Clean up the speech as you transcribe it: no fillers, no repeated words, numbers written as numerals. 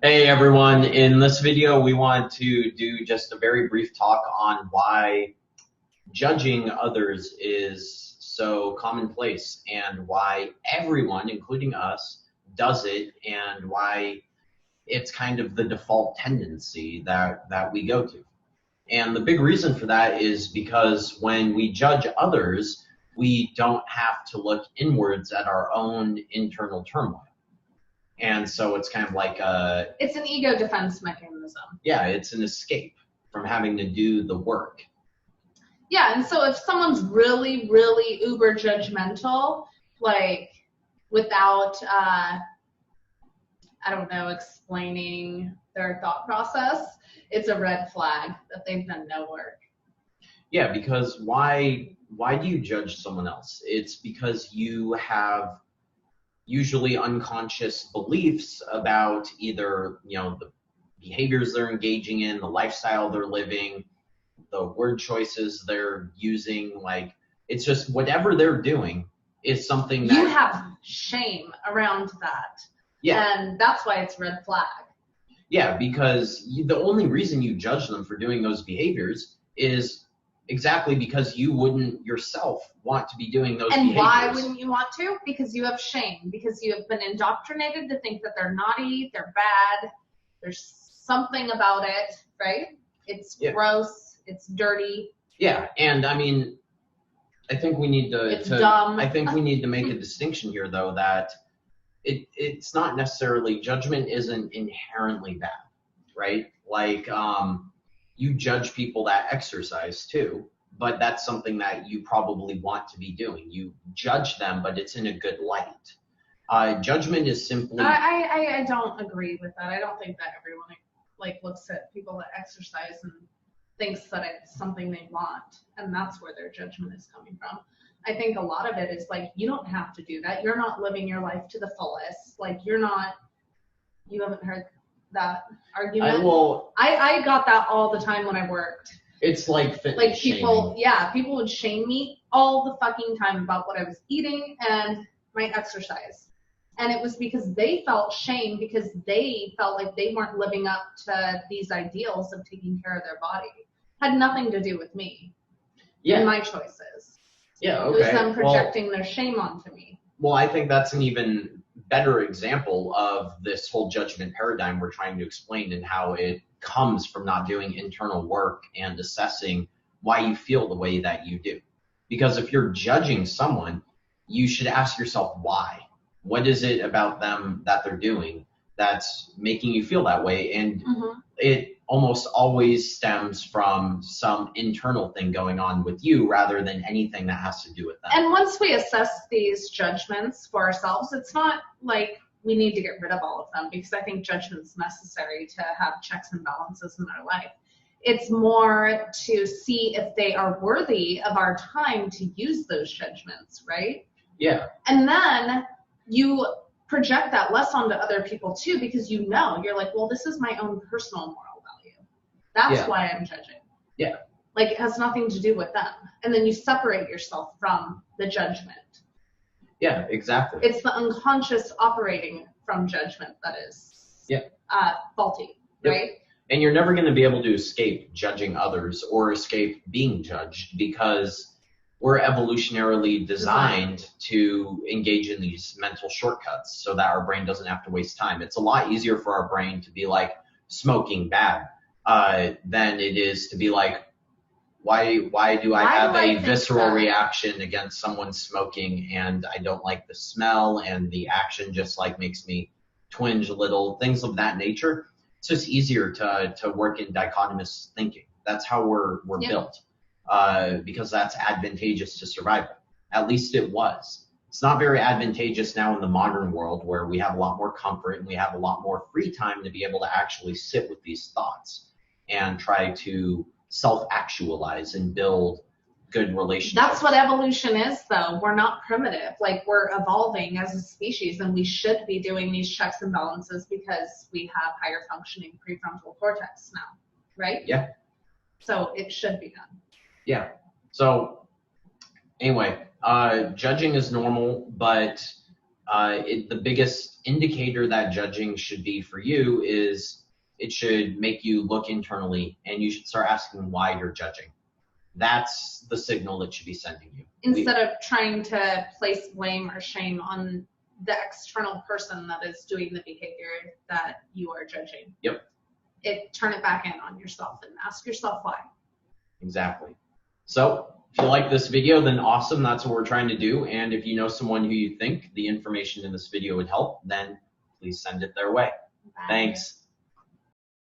Hey everyone, in this video we want to do just a very brief talk on why judging others is so commonplace and why everyone, including us, does it and why it's kind of the default tendency that we go to. And the big reason for that is because when we judge others, we don't have to look inwards at our own internal turmoil. And so it's kind of like it's an ego defense mechanism. Yeah, it's an escape from having to do the work. Yeah, and so if someone's really, really uber judgmental, like without, I don't know, explaining their thought process, it's a red flag that they've done no work. Yeah, because why do you judge someone else? It's because you have usually unconscious beliefs about either, the behaviors they're engaging in, the lifestyle they're living, the word choices they're using. Like, it's just whatever they're doing is something that you have shame around that. Yeah. And that's why it's red flag. Yeah, because the only reason you judge them for doing those behaviors is exactly because you wouldn't yourself want to be doing those behaviors. And why wouldn't you want to? Because you have shame, because you have been indoctrinated to think that they're naughty, they're bad, there's something about it, right? It's gross, it's dirty. Yeah, and I mean, I think we need it's dumb. I think we need to make a distinction here, though, that it's not necessarily, judgment isn't inherently bad, right? Like, you judge people that exercise too, but that's something that you probably want to be doing. You judge them, but it's in a good light. Judgment is simply... I don't agree with that. I don't think that everyone looks at people that exercise and thinks that it's something they want, and that's where their judgment is coming from. I think a lot of it is you don't have to do that. You're not living your life to the fullest. You haven't heard that argument? I got that all the time when I worked. It's like fitness people, shaming. People would shame me all the fucking time about what I was eating and my exercise. And it was because they felt shame because they felt like they weren't living up to these ideals of taking care of their body. Had nothing to do with me and my choices. Yeah, okay. It was them projecting their shame onto me. Well, I think that's an even better example of this whole judgment paradigm we're trying to explain and how it comes from not doing internal work and assessing why you feel the way that you do. Because if you're judging someone, you should ask yourself why. What is it about them that they're doing that's making you feel that way? And it almost always stems from some internal thing going on with you rather than anything that has to do with them. And once we assess these judgments for ourselves, it's not like we need to get rid of all of them, because I think judgment's necessary to have checks and balances in our life. It's more to see if they are worthy of our time to use those judgments, right? Yeah. And then you project that less onto other people too, because you're like, well, this is my own personal moral value. That's why I'm judging. Yeah. It has nothing to do with them. And then you separate yourself from the judgment. Yeah, exactly. It's the unconscious operating from judgment that is faulty, right? And you're never going to be able to escape judging others or escape being judged, because we're evolutionarily designed to engage in these mental shortcuts so that our brain doesn't have to waste time. It's a lot easier for our brain to be like, smoking bad, than it is to be like, why do I have a visceral reaction against someone smoking, and I don't like the smell, and the action just makes me twinge a little, things of that nature. It's just easier to work in dichotomous thinking. That's how we're built, because that's advantageous to survival. At least it was. It's not very advantageous now in the modern world, where we have a lot more comfort and we have a lot more free time to be able to actually sit with these thoughts and try to self-actualize and build good relationships. That's what evolution is, though. We're not primitive. We're evolving as a species, and we should be doing these checks and balances because we have higher functioning prefrontal cortex now, right? Yeah. So it should be done. Yeah. So anyway, judging is normal, but the biggest indicator that judging should be for you is it should make you look internally, and you should start asking why you're judging. That's the signal it should be sending you. Instead of trying to place blame or shame on the external person that is doing the behavior that you are judging. Yep. Turn it back in on yourself and ask yourself why. Exactly. So if you like this video, then awesome. That's what we're trying to do. And if you know someone who you think the information in this video would help, then please send it their way. Bye. Thanks.